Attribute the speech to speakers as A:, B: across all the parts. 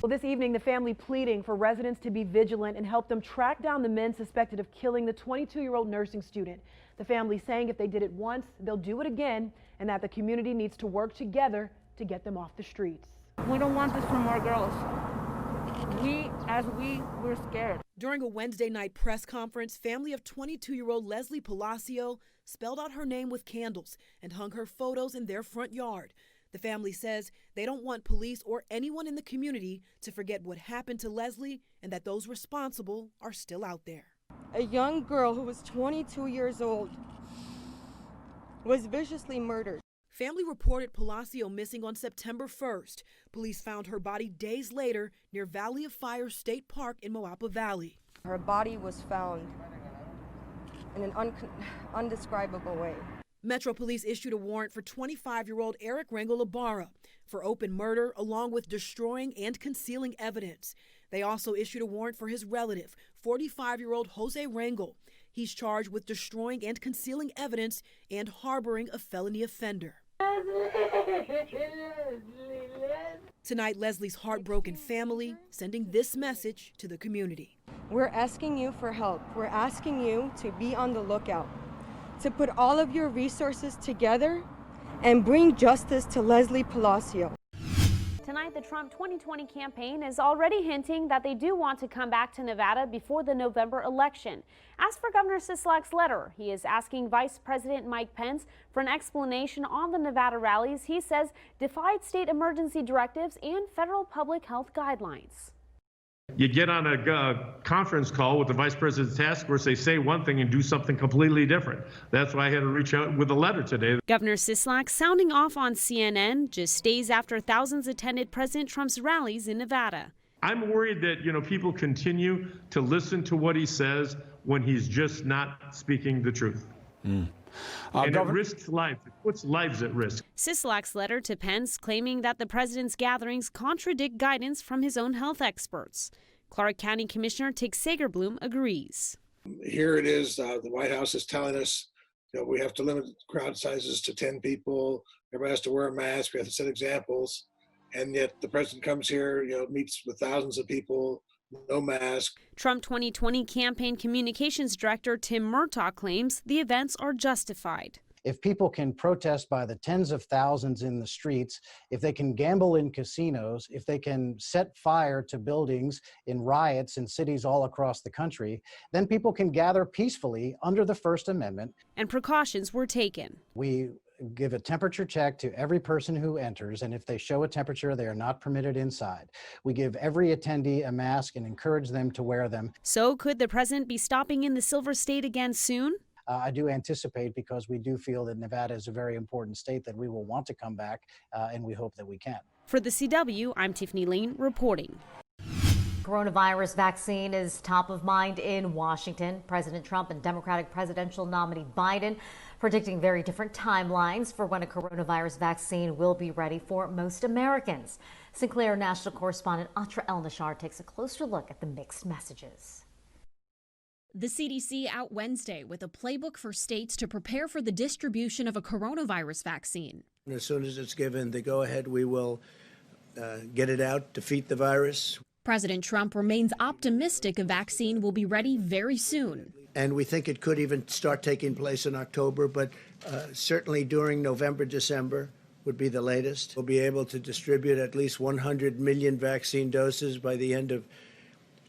A: Well, this evening, the family pleading for residents to be vigilant and help them track down the men suspected of killing the 22-year-old nursing student. The family saying if they did it once, they'll do it again, and that the community needs to work together to get them off the streets.
B: We don't want this for more girls. We're scared.
A: During a Wednesday night press conference, family of 22-year-old Leslie Palacio spelled out her name with candles and hung her photos in their front yard. The family says they don't want police or anyone in the community to forget what happened to Leslie and that those responsible are still out there.
C: A young girl who was 22 years old was viciously murdered.
A: Family reported Palacio missing on September 1st. Police found her body days later near Valley of Fire State Park in Moapa Valley.
C: Her body was found in an undescribable way.
A: Metro Police issued a warrant for 25-year-old Eric Rangel Ibarra for open murder along with destroying and concealing evidence. They also issued a warrant for his relative, 45-year-old Jose Rangel. He's charged with destroying and concealing evidence and harboring a felony offender. Tonight, Leslie's heartbroken family sending this message to the community.
C: We're asking you for help. We're asking you to be on the lookout, to put all of your resources together and bring justice to Leslie Palacio.
D: Tonight, the Trump 2020 campaign is already hinting that they do want to come back to Nevada before the November election. As for Governor Sisolak's letter, he is asking Vice President Mike Pence for an explanation on the Nevada rallies he says defied state emergency directives and federal public health guidelines.
E: You get on a conference call with the Vice President's task force, they say one thing and do something completely different. That's why I had to reach out with a letter today.
D: Governor Sisolak sounding off on CNN just days after thousands attended President Trump's rallies in Nevada.
E: I'm worried that, people continue to listen to what he says when he's just not speaking the truth. And it risks lives. It puts lives at risk.
D: Sisolak's letter to Pence claiming that the president's gatherings contradict guidance from his own health experts. Clark County Commissioner Tick Sagerblum agrees.
F: Here it is. The White House is telling us we have to limit crowd sizes to 10 people. Everybody has to wear a mask. We have to set examples. And yet the president comes here, meets with thousands of people. No mask.
D: Trump 2020 campaign communications director Tim Murtaugh claims the events are justified.
G: If people can protest by the tens of thousands in the streets, if they can gamble in casinos, if they can set fire to buildings in riots in cities all across the country, then people can gather peacefully under the First Amendment.
D: And precautions were taken.
G: We give a temperature check to every person who enters, and if they show a temperature, they are not permitted inside. We give every attendee a mask and encourage them to wear them.
D: So could the president be stopping in the Silver State again soon?
G: I do anticipate, because we do feel that Nevada is a very important state, that we will want to come back, and we hope that we can.
D: For the CW, I'm Tiffany Lane reporting.
H: Coronavirus vaccine is top of mind in Washington. President Trump and Democratic presidential nominee Biden predicting very different timelines for when a coronavirus vaccine will be ready for most Americans. Sinclair national correspondent Atra El-Nashar takes a closer look at the mixed messages.
I: The CDC out Wednesday with a playbook for states to prepare for the distribution of a coronavirus vaccine.
J: As soon as it's given the go-ahead, we will get it out, defeat the virus.
I: President Trump remains optimistic a vaccine will be ready very soon.
J: And we think it could even start taking place in October, but certainly during November, December would be the latest. We'll be able to distribute at least 100 million vaccine doses by the end of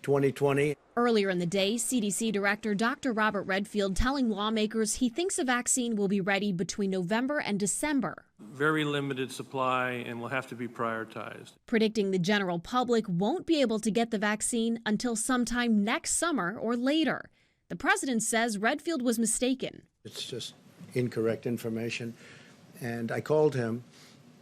J: 2020.
I: Earlier in the day, CDC Director Dr. Robert Redfield telling lawmakers he thinks a vaccine will be ready between November and December.
K: Very limited supply and will have to be prioritized.
I: Predicting the general public won't be able to get the vaccine until sometime next summer or later. The president says Redfield was mistaken.
J: It's just incorrect information. And I called him,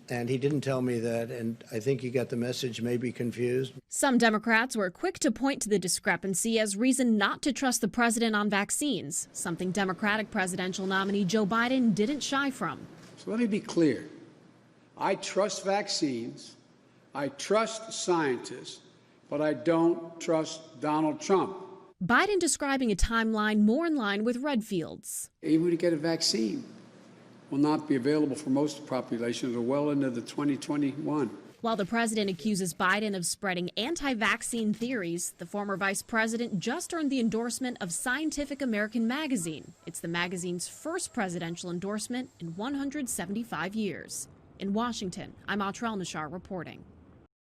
J: and he didn't tell me that, and I think he got the message, maybe confused.
I: Some Democrats were quick to point to the discrepancy as reason not to trust the president on vaccines, something Democratic presidential nominee Joe Biden didn't shy from.
L: So let me be clear. I trust vaccines, I trust scientists, but I don't trust Donald Trump.
I: Biden describing a timeline more in line with Redfield's.
L: Even to get a vaccine will not be available for most of the population until well into the 2021.
I: While the president accuses Biden of spreading anti-vaccine theories, the former vice president just earned the endorsement of Scientific American magazine. It's the magazine's first presidential endorsement in 175 years. In Washington, I'm Atrell Nashar reporting.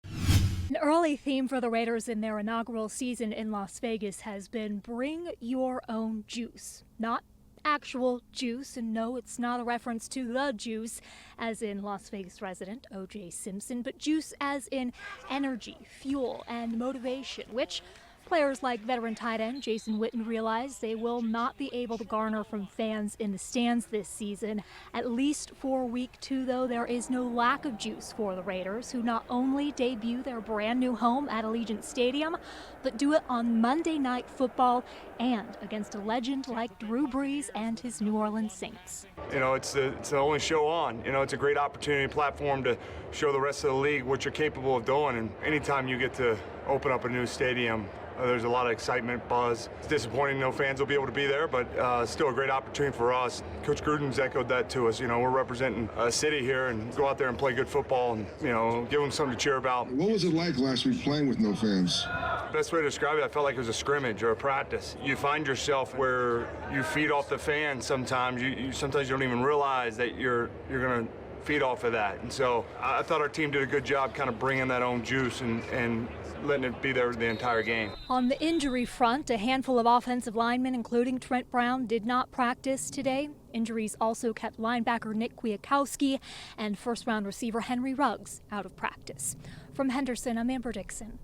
M: An early theme for the Raiders in their inaugural season in Las Vegas has been bring your own juice. Not actual juice, and no, it's not a reference to the juice, as in Las Vegas resident O.J. Simpson, but juice as in energy, fuel, and motivation, which players like veteran tight end Jason Witten realize they will not be able to garner from fans in the stands this season. At least for week 2, though, there is no lack of juice for the Raiders, who not only debut their brand new home at Allegiant Stadium, but do it on Monday Night Football and against a legend like Drew Brees and his New Orleans Saints.
N: You know, it's the only show on. You know, it's a great opportunity, platform to show the rest of the league what you're capable of doing. And anytime you get to open up a new stadium, there's a lot of excitement, buzz. It's disappointing no fans will be able to be there, but still a great opportunity for us. Coach Gruden's echoed that to us. You know, we're representing a city here, and go out there and play good football and, you know, give them something to cheer about.
O: What was it like last week playing with no fans?
N: Best way to describe it, I felt like it was a scrimmage or a practice. You find yourself where you feed off the fans sometimes. Sometimes you don't even realize that you're going to feed off of that. And so I thought our team did a good job kind of bringing that own juice and letting it be there the entire game.
M: On the injury front, a handful of offensive linemen, including Trent Brown, did not practice today. Injuries also kept linebacker Nick Kwiatkowski and first-round receiver Henry Ruggs out of practice. From Henderson, I'm Amber Dixon.